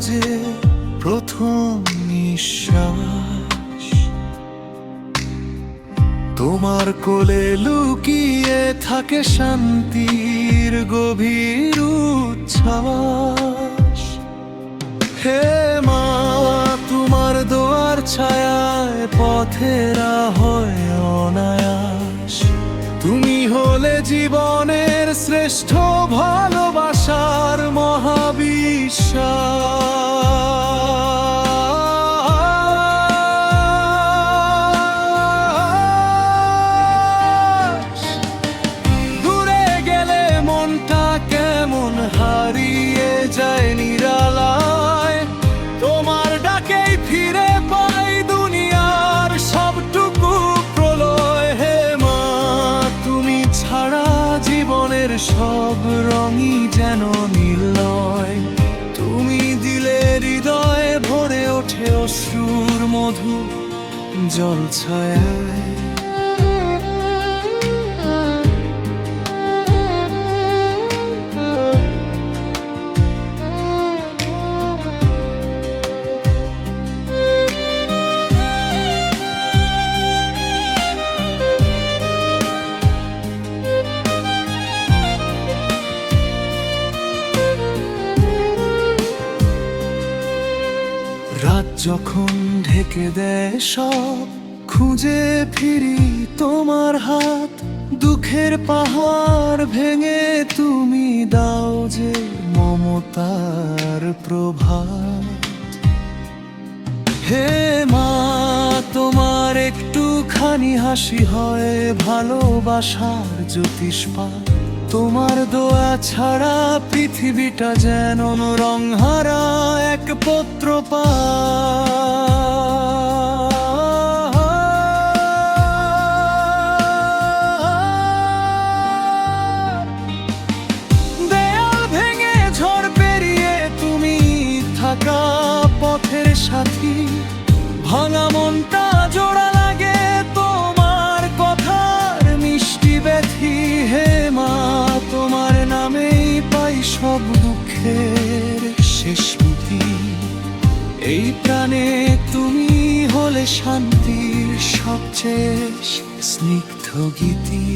যে প্রথম নিঃশ্বাস। তোমার কোলে লুকিয়ে থাকে শান্তির গভীর উচ্ছ্বাস। হে মা, তোমার দোয়ার ছায়ায় পথেরা হয় অনায়াস। তুমি হলে জীবনের শ্রেষ্ঠ ভালোবাসার মহাবিশ্বাস। দূরে গেলে মনটা কেমন হারিয়ে যায় নিরালায়, তোমার ডাকেই ফিরে পাই দুনিয়ার সবটুকু প্রলয়। হে মা, তুমি ছাড়া জীবনের সব রঙই যেন নীল নয়। তুমি দিলে হৃদয়ে ভরে ওঠে অশ্রুর মধু জল ছায়ায়। রাত যখন ঢেকে দেয় সব, খুঁজে ফিরি তোমার হাত। দুঃখের পাহাড় ভেঙে তুমি দাও যে মমতার প্রভাত। হে মা, তোমার একটুখানি হাসি হয় ভালোবাসার জ্যোতিষ্পাত। তোমার দোয়া ছাড়া পৃথিবীটা যেন রংহারা এক পত্রপাত। দেয়াল ভেঙে ঝড় পেরিয়ে তুমি থাকা পথের সাথী। ভাঙা মনটা জোড়া লাগে তোমার কথার মিষ্টি ব্যথি। হে মা, তোমার নামেই পাই সব দুঃখের শেষ মিতি। এই প্রাণে তুমি হলে শান্তির সবচেয়ে স্নিগ্ধ গীতি।